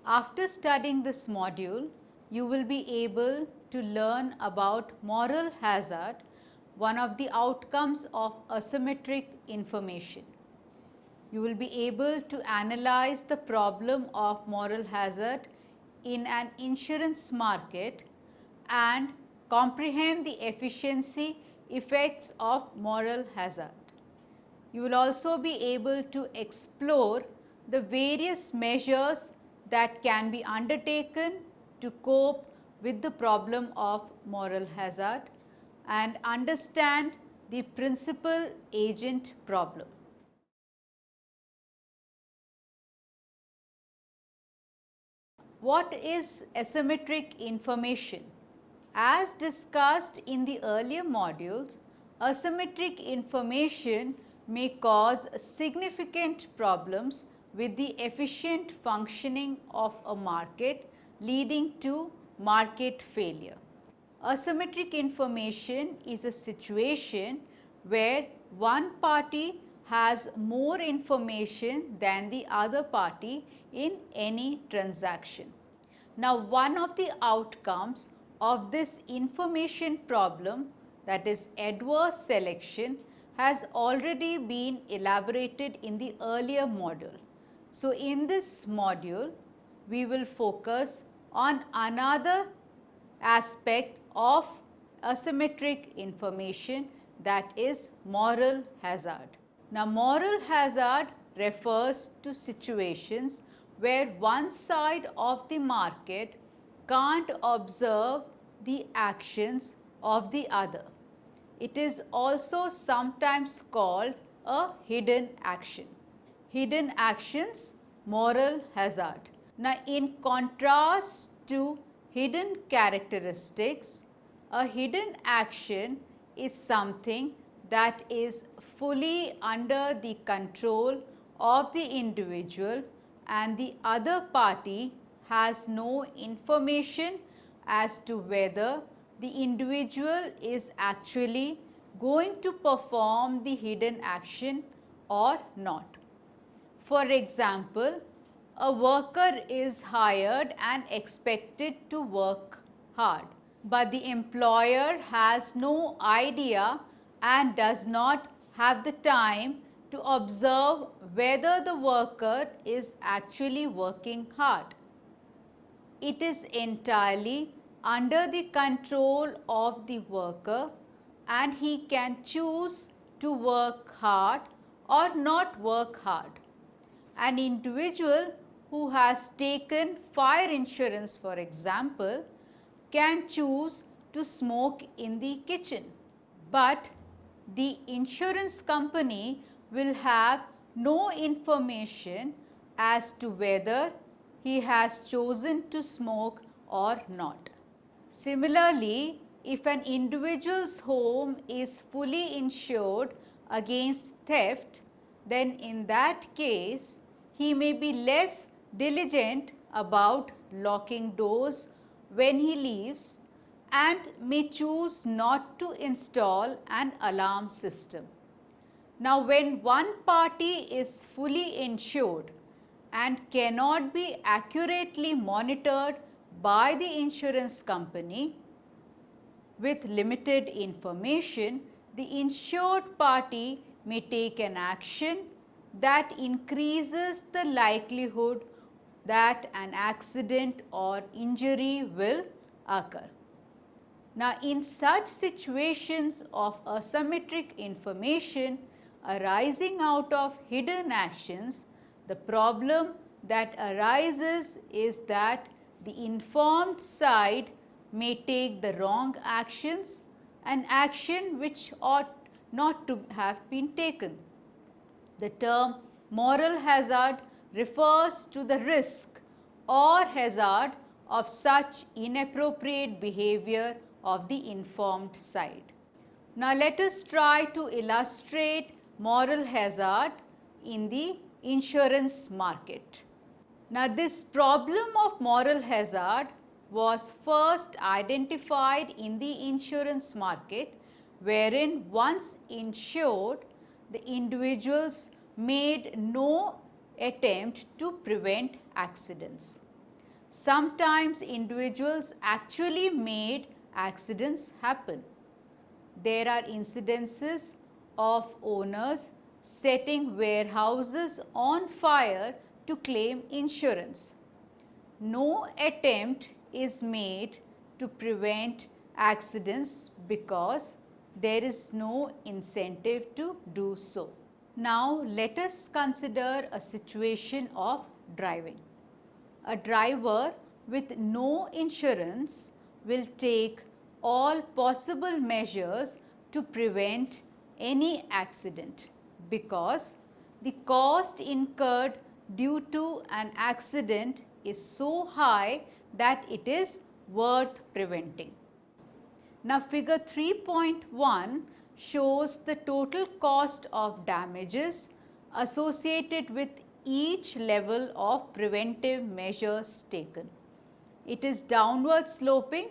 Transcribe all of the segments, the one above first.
After studying this module, you will be able to learn about moral hazard, one of the outcomes of asymmetric information. You will be able to analyze the problem of moral hazard in an insurance market and comprehend the efficiency effects of moral hazard. You will also be able to explore the various measures that can be undertaken to cope with the problem of moral hazard and understand the principal agent problem. What is asymmetric information? As discussed in the earlier modules, asymmetric information may cause significant problems with the efficient functioning of a market, leading to market failure. Asymmetric information is a situation where one party has more information than the other party in any transaction. Now, one of the outcomes of this information problem, that is adverse selection, has already been elaborated in the earlier module. So, in this module, we will focus on another aspect of asymmetric information, that is moral hazard. Now, moral hazard refers to situations where one side of the market can't observe the actions of the other. It is also sometimes called a hidden action. Hidden actions, moral hazard. Now, in contrast to hidden characteristics, a hidden action is something that is fully under the control of the individual and the other party has no information as to whether the individual is actually going to perform the hidden action or not. For example, a worker is hired and expected to work hard, but the employer has no idea and does not have the time to observe whether the worker is actually working hard. It is entirely under the control of the worker and he can choose to work hard or not work hard. An individual who has taken fire insurance, for example, can choose to smoke in the kitchen, but the insurance company will have no information as to whether he has chosen to smoke or not. Similarly, if an individual's home is fully insured against theft, then in that case, he may be less diligent about locking doors when he leaves and may choose not to install an alarm system. Now, when one party is fully insured and cannot be accurately monitored by the insurance company with limited information, the insured party may take an action that increases the likelihood that an accident or injury will occur. Now, in such situations of asymmetric information arising out of hidden actions, the problem that arises is that the informed side may take the wrong actions, an action which ought not to have been taken. The term moral hazard refers to the risk or hazard of such inappropriate behavior of the informed side. Now, let us try to illustrate moral hazard in the insurance market. Now, this problem of moral hazard was first identified in the insurance market, wherein once insured, the individuals made no attempt to prevent accidents. sometimes individuals actually made accidents happen. There are incidences of owners setting warehouses on fire to claim insurance. No attempt is made to prevent accidents because there is no incentive to do so. Now let us consider a situation of driving. A driver with no insurance will take all possible measures to prevent any accident because the cost incurred due to an accident is so high that it is worth preventing. Now figure 3.1 shows the total cost of damages associated with each level of preventive measures taken. It is downward sloping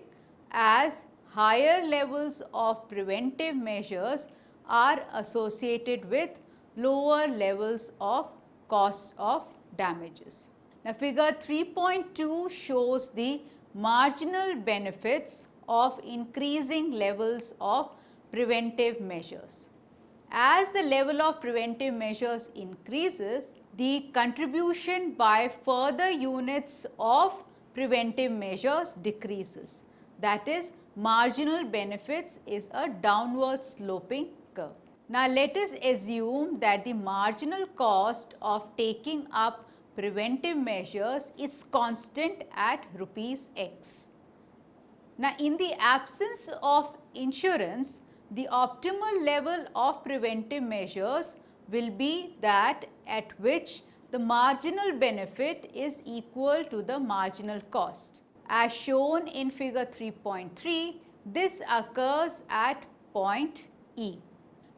as higher levels of preventive measures are associated with lower levels of cost of damages. Now figure 3.2 shows the marginal benefits of increasing levels of preventive measures. As the level of preventive measures increases, the contribution by further units of preventive measures decreases. That is, marginal benefits is a downward sloping curve. Now let us assume that the marginal cost of taking up preventive measures is constant at rupees X. Now in the absence of insurance, the optimal level of preventive measures will be that at which the marginal benefit is equal to the marginal cost. As shown in figure 3.3, this occurs at point E.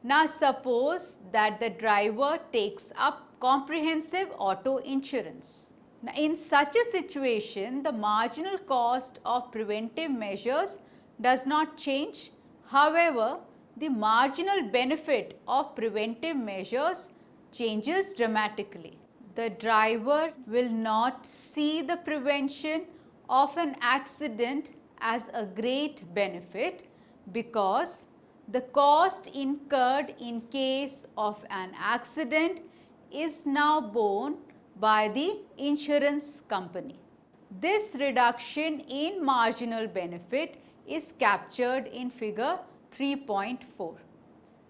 Now suppose that the driver takes up comprehensive auto insurance. Now in such a situation, the marginal cost of preventive measures does not change. However, the marginal benefit of preventive measures changes dramatically. The driver will not see the prevention of an accident as a great benefit because the cost incurred in case of an accident is now borne by the insurance company. This reduction in marginal benefit is captured in figure 3.4,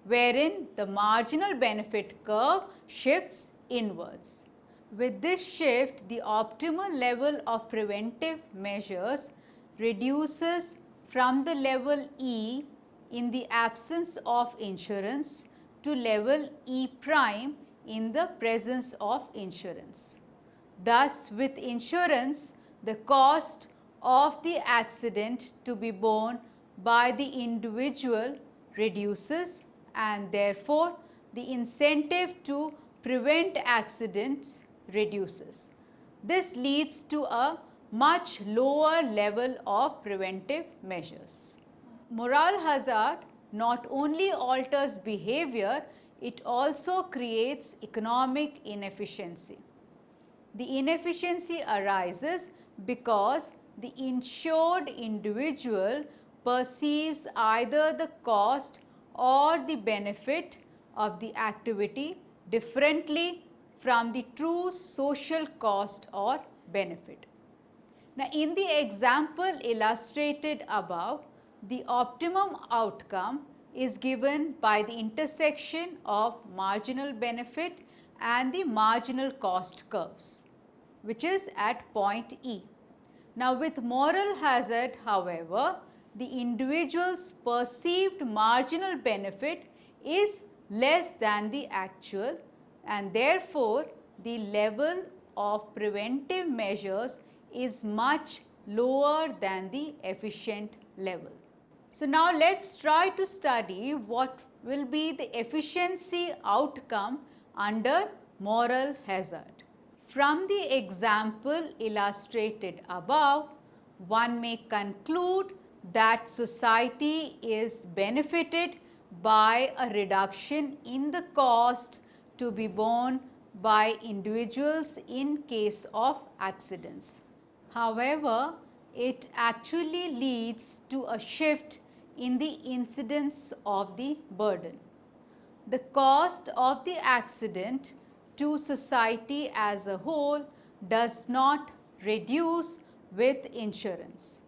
wherein the marginal benefit curve shifts inwards. With this shift, the optimal level of preventive measures reduces from the level E in the absence of insurance to level E prime in the presence of insurance. Thus, with insurance, the cost of the accident to be borne by the individual reduces and therefore the incentive to prevent accidents reduces. This leads to a much lower level of preventive measures. Moral hazard not only alters behavior, it also creates economic inefficiency. The inefficiency arises because the insured individual perceives either the cost or the benefit of the activity differently from the true social cost or benefit. Now, in the example illustrated above, the optimum outcome is given by the intersection of marginal benefit and the marginal cost curves, which is at point E. Now, with moral hazard, however, the individual's perceived marginal benefit is less than the actual, and therefore the level of preventive measures is much lower than the efficient level. So now let's try to study what will be the efficiency outcome under moral hazard. From the example illustrated above, one may conclude that society is benefited by a reduction in the cost to be borne by individuals in case of accidents. However, it actually leads to a shift in the incidence of the burden. The cost of the accident to society as a whole does not reduce with insurance.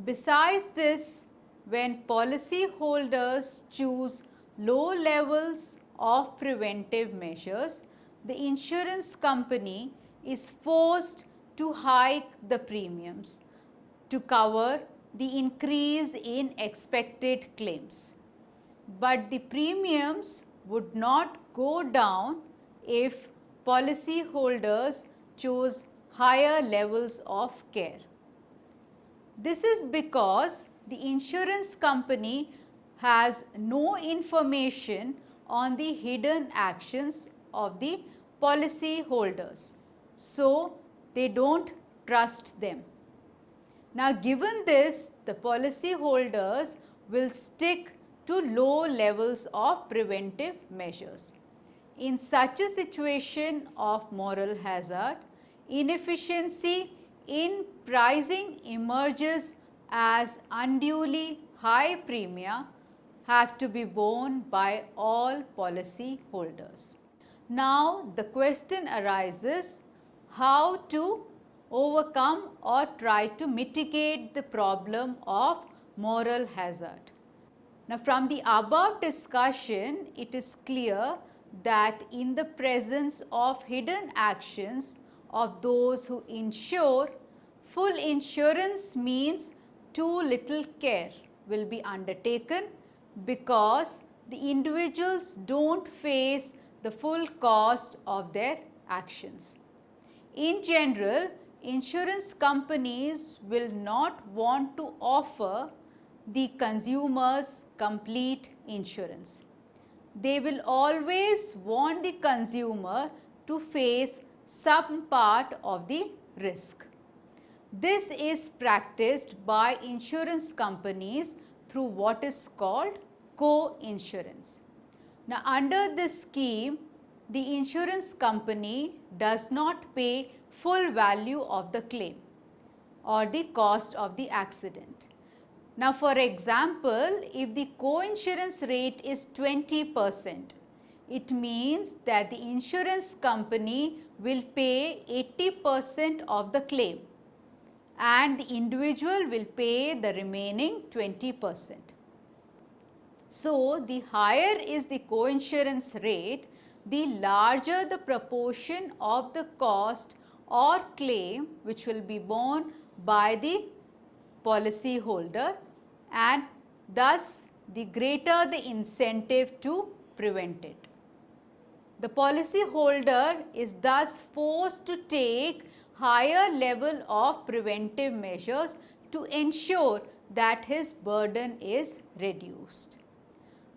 Besides this, when policyholders choose low levels of preventive measures, the insurance company is forced to hike the premiums to cover the increase in expected claims. But the premiums would not go down if policyholders chose higher levels of care. This is because the insurance company has no information on the hidden actions of the policy holders, so they don't trust them. Now, given this, the policy holders will stick to low levels of preventive measures. In such a situation of moral hazard, inefficiency in pricing emerges as unduly high premia have to be borne by all policy holders. Now, the question arises how to overcome or try to mitigate the problem of moral hazard. Now, from the above discussion, it is clear that in the presence of hidden actions of those who insure, full insurance means too little care will be undertaken because the individuals don't face the full cost of their actions. In general, insurance companies will not want to offer the consumers complete insurance. They will always want the consumer to face some part of the risk. This is practiced by insurance companies through what is called co-insurance. Now, under this scheme, the insurance company does not pay full value of the claim or the cost of the accident. Now, for example, if the co-insurance rate is 20%, it means that the insurance company will pay 80% of the claim and the individual will pay the remaining 20%. So, the higher is the co-insurance rate, the larger the proportion of the cost or claim which will be borne by the policy holder, and thus the greater the incentive to prevent it. The policy holder is thus forced to take higher level of preventive measures to ensure that his burden is reduced.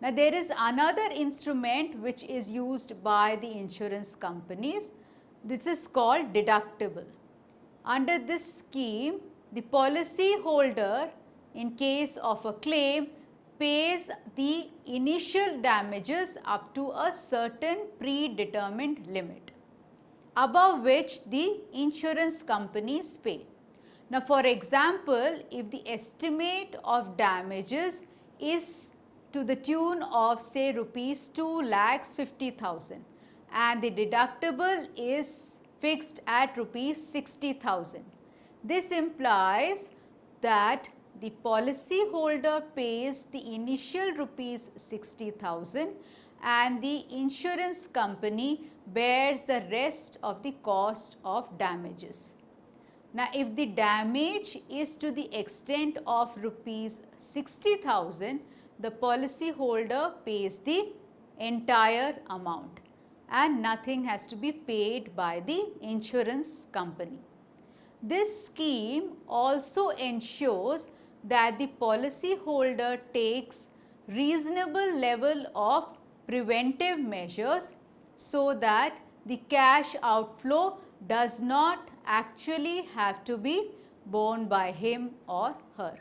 Now, there is another instrument which is used by the insurance companies. This is called deductible. Under this scheme, the policy holder in case of a claim pays the initial damages up to a certain predetermined limit, above which the insurance companies pay. Now, for example, if the estimate of damages is to the tune of say rupees 2,50,000 and the deductible is fixed at rupees 60,000. This implies that the policy holder pays the initial rupees 60,000 and the insurance company bears the rest of the cost of damages. Now, if the damage is to the extent of rupees 60,000, the policy holder pays the entire amount and nothing has to be paid by the insurance company. This scheme also ensures that the policy holder takes reasonable level of preventive measures so that the cash outflow does not actually have to be borne by him or her.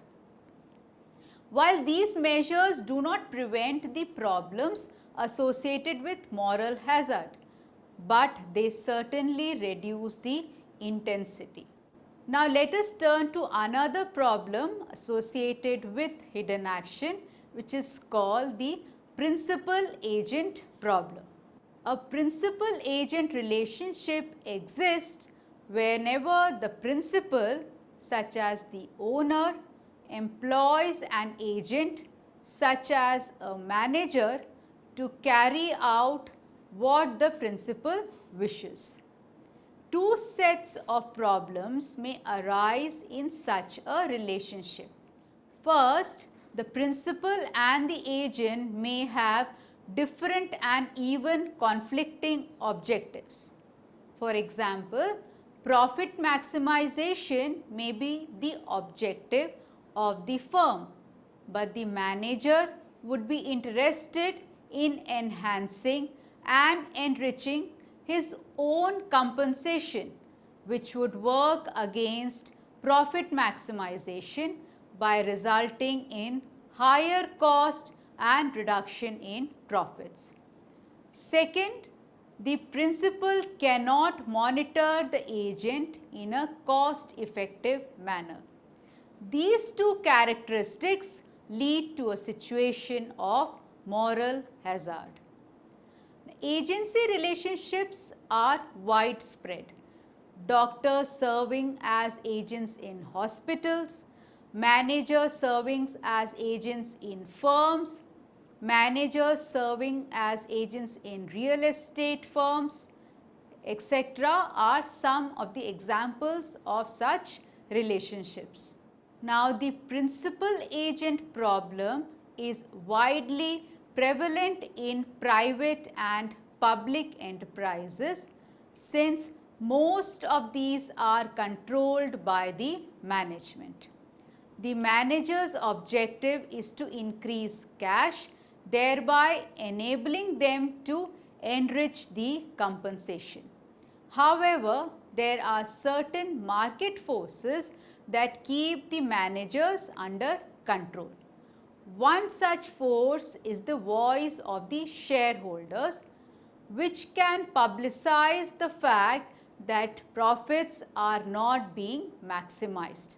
While these measures do not prevent the problems associated with moral hazard, but they certainly reduce the intensity. Now let us turn to another problem associated with hidden action, which is called the principal agent problem. A principal agent relationship exists whenever the principal, such as the owner, employs an agent, such as a manager, to carry out what the principal wishes. Two sets of problems may arise in such a relationship. First, the principal and the agent may have different and even conflicting objectives. For example, profit maximization may be the objective of the firm, but the manager would be interested in enhancing and enriching his own compensation, which would work against profit maximization by resulting in higher cost and reduction in profits. Second, the principal cannot monitor the agent in a cost-effective manner. These two characteristics lead to a situation of moral hazard. Agency relationships are widespread. Doctors serving as agents in hospitals, managers serving as agents in firms, managers serving as agents in real estate firms, etc. are some of the examples of such relationships. Now, the principal agent problem is widely prevalent in private and public enterprises, since most of these are controlled by the management. The manager's objective is to increase cash, thereby enabling them to enrich the compensation. However, there are certain market forces that keep the managers under control. One such force is the voice of the shareholders, which can publicize the fact that profits are not being maximized.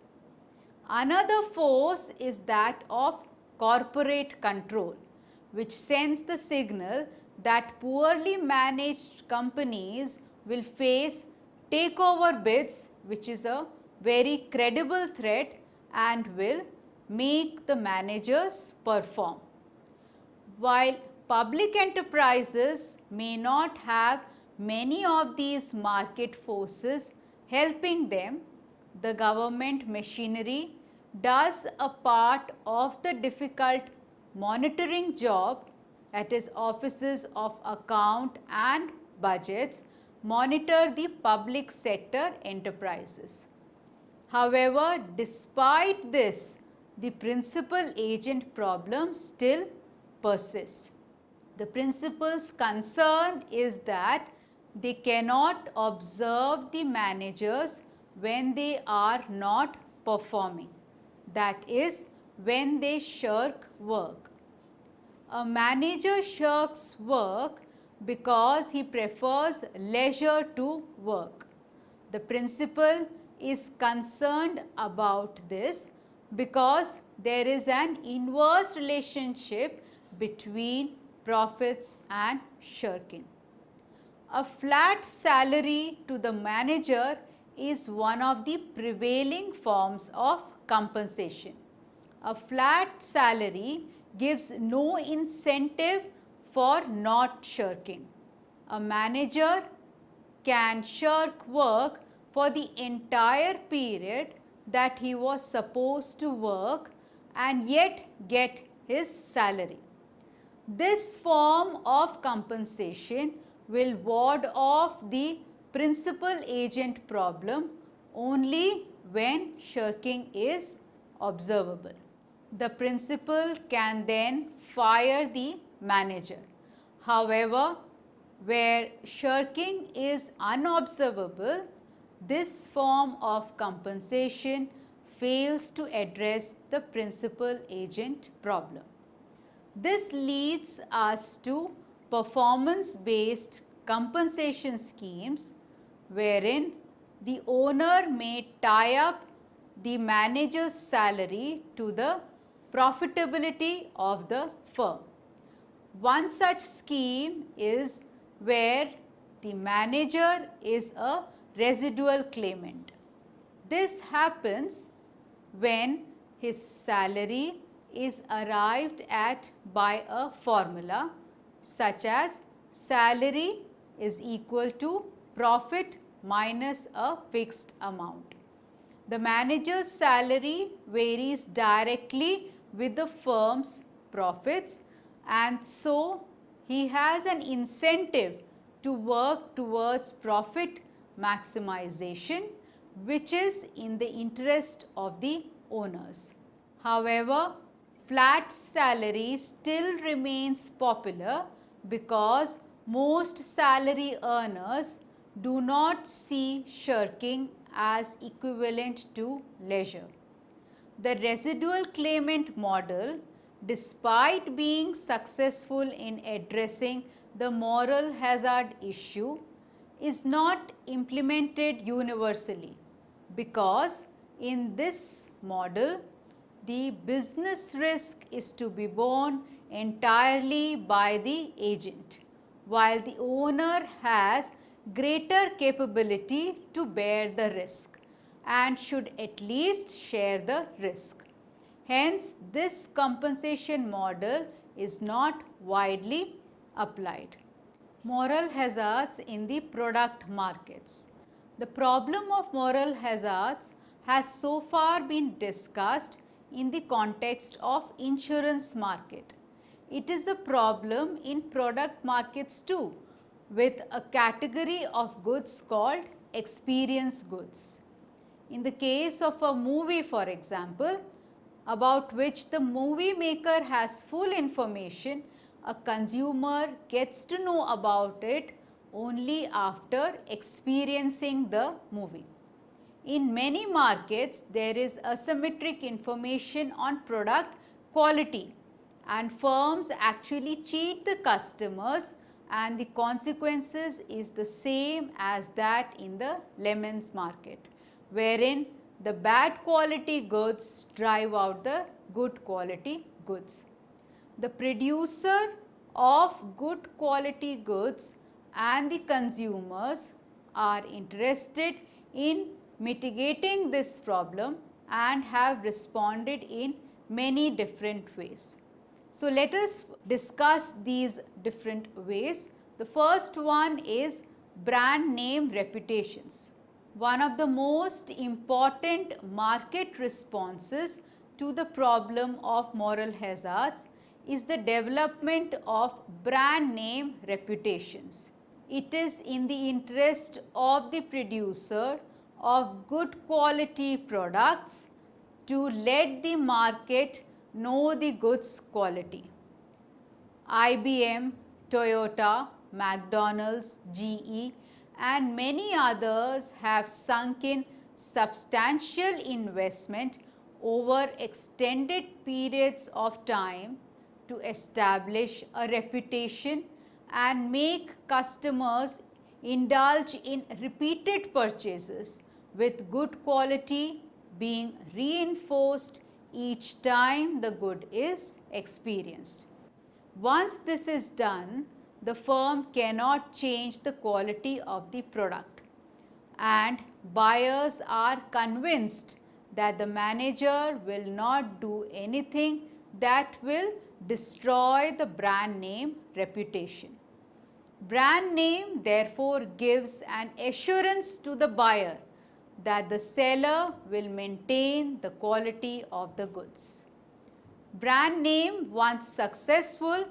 Another force is that of corporate control, which sends the signal that poorly managed companies will face takeover bids, which is a very credible threat and will make the managers perform. While public enterprises may not have many of these market forces helping them, the government machinery does a part of the difficult monitoring job, that is, offices of account and budgets monitor the public sector enterprises. However, despite this, the principal agent problem still persists. The principal's concern is that they cannot observe the managers when they are not performing, that is, when they shirk work. A manager shirks work because he prefers leisure to work. The principal is concerned about this because there is an inverse relationship between profits and shirking. A flat salary to the manager is one of the prevailing forms of compensation. A flat salary gives no incentive for not shirking. A manager can shirk work for the entire period that he was supposed to work and yet get his salary. This form of compensation will ward off the principal agent problem only when shirking is observable. The principal can then fire the manager. However, where shirking is unobservable, this form of compensation fails to address the principal agent problem. This leads us to performance-based compensation schemes wherein the owner may tie up the manager's salary to the profitability of the firm. One such scheme is where the manager is a residual claimant. This happens when his salary is arrived at by a formula such as salary is equal to profit minus a fixed amount. The manager's salary varies directly with the firm's profits, and so he has an incentive to work towards profit maximization, which is in the interest of the owners. However, flat salary still remains popular because most salary earners do not see shirking as equivalent to leisure. The residual claimant model, despite being successful in addressing the moral hazard issue, is not implemented universally because in this model, the business risk is to be borne entirely by the agent, while the owner has greater capability to bear the risk and should at least share the risk. Hence, this compensation model is not widely applied. Moral hazards in the product markets. The problem of moral hazards has so far been discussed in the context of insurance market. It is a problem in product markets too, with a category of goods called experience goods. In the case of a movie, for example, about which the movie maker has full information, a consumer gets to know about it only after experiencing the movie. In many markets, there is asymmetric information on product quality, and firms actually cheat the customers, and the consequences is the same as that in the lemons market, wherein the bad quality goods drive out the good quality goods. The producer of good quality goods and the consumers are interested in mitigating this problem and have responded in many different ways. So, let us discuss these different ways. The first one is brand name reputations. One of the most important market responses to the problem of moral hazards is the development of brand name reputations. It is in the interest of the producer of good quality products to let the market know the goods quality. IBM, Toyota, McDonald's, GE and many others have sunk in substantial investment over extended periods of time to establish a reputation and make customers indulge in repeated purchases, with good quality being reinforced each time the good is experienced. Once this is done, the firm cannot change the quality of the product, and buyers are convinced that the manager will not do anything that will destroy the brand name reputation. Brand name therefore gives an assurance to the buyer that the seller will maintain the quality of the goods. Brand name, once successful,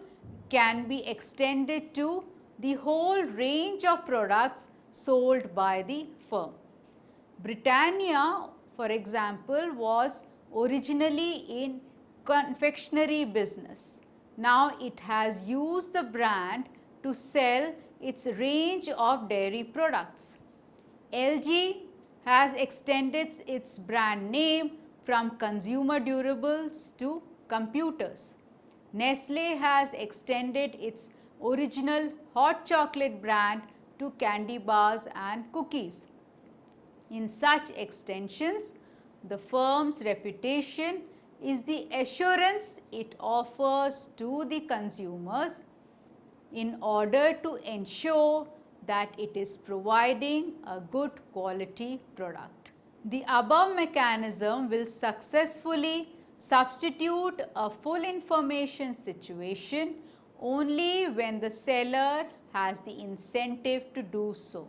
can be extended to the whole range of products sold by the firm. Britannia, for example, was originally in confectionery business. Now it has used the brand to sell its range of dairy products. LG has extended its brand name from consumer durables to computers. Nestle has extended its original hot chocolate brand to candy bars and cookies. In such extensions, the firm's reputation is the assurance it offers to the consumers in order to ensure that it is providing a good quality product. The above mechanism will successfully substitute a full information situation only when the seller has the incentive to do so.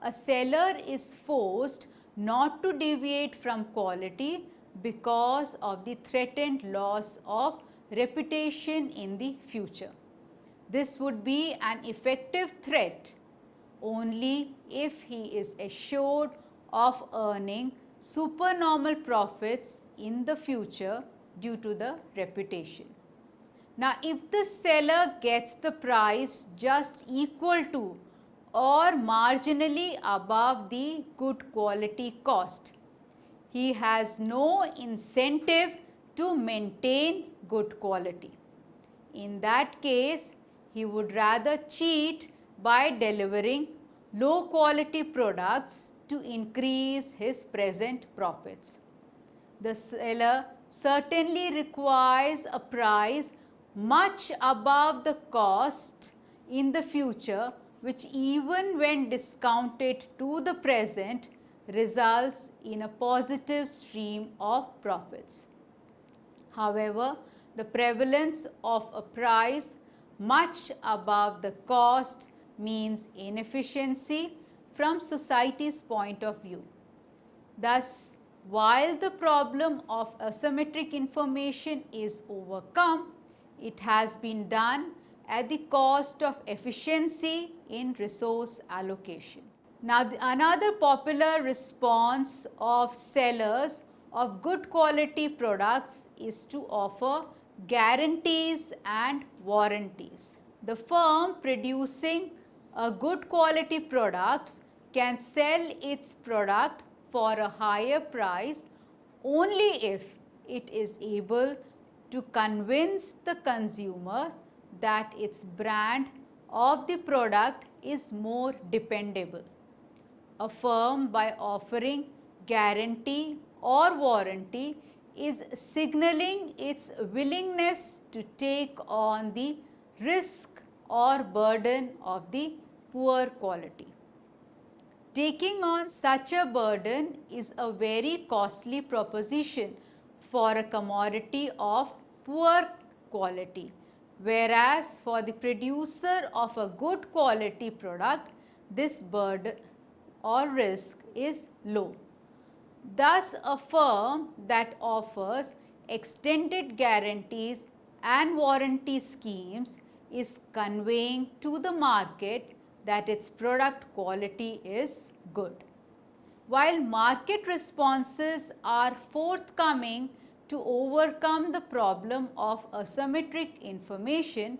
A seller is forced not to deviate from quality because of the threatened loss of reputation in the future. This would be an effective threat only if he is assured of earning supernormal profits in the future due to the reputation. Now, if the seller gets the price just equal to or marginally above the good quality cost, he has no incentive to maintain good quality. In that case, he would rather cheat by delivering low quality products to increase his present profits. The seller certainly requires a price much above the cost in the future, which even when discounted to the present results in a positive stream of profits. However, the prevalence of a price much above the cost means inefficiency from society's point of view. Thus, while the problem of asymmetric information is overcome, it has been done at the cost of efficiency in resource allocation. Now, another popular response of sellers of good quality products is to offer guarantees and warranties. The firm producing a good quality product can sell its product for a higher price only if it is able to convince the consumer that its brand of the product is more dependable. A firm, by offering guarantee or warranty, is signaling its willingness to take on the risk or burden of the poor quality. Taking on such a burden is a very costly proposition for a commodity of poor quality, whereas for the producer of a good quality product, this burden or risk is low. Thus, a firm that offers extended guarantees and warranty schemes is conveying to the market that its product quality is good. While market responses are forthcoming to overcome the problem of asymmetric information,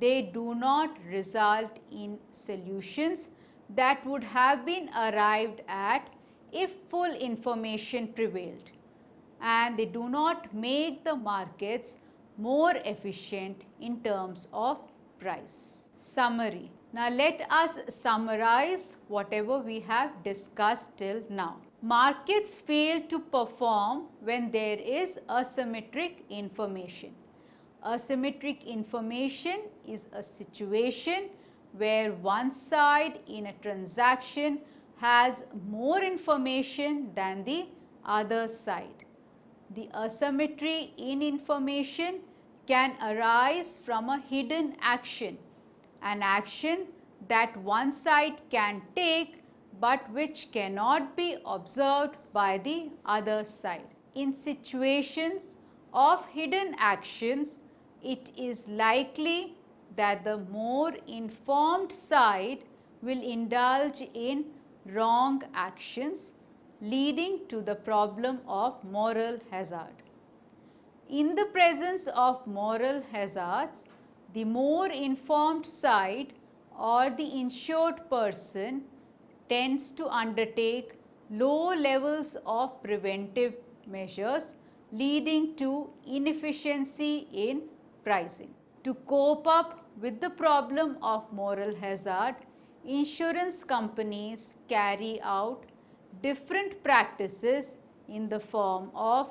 they do not result in solutions that would have been arrived at if full information prevailed, and they do not make the markets more efficient in terms of price. Summary. Now let us summarize whatever we have discussed till now. Markets fail to perform when there is asymmetric information. Asymmetric information is a situation where one side in a transaction has more information than the other side. The asymmetry in information can arise from a hidden action, an action that one side can take but which cannot be observed by the other side. In situations of hidden actions, it is likely that the more informed side will indulge in wrong actions, leading to the problem of moral hazard. In the presence of moral hazards, the more informed side or the insured person tends to undertake low levels of preventive measures, leading to inefficiency in pricing. To cope up with the problem of moral hazard, insurance companies carry out different practices in the form of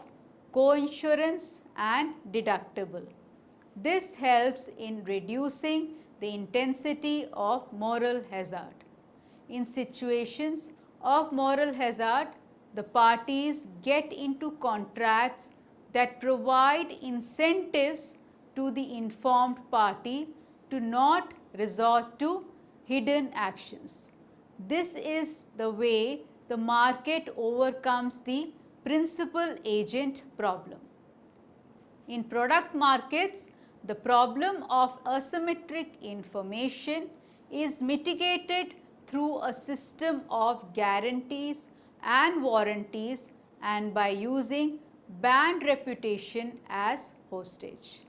coinsurance and deductible. This helps in reducing the intensity of moral hazard. In situations of moral hazard, the parties get into contracts that provide incentives to the informed party to not resort to hidden actions. This is the way the market overcomes the principal agent problem. In product markets, the problem of asymmetric information is mitigated through a system of guarantees and warranties and by using brand reputation as hostage.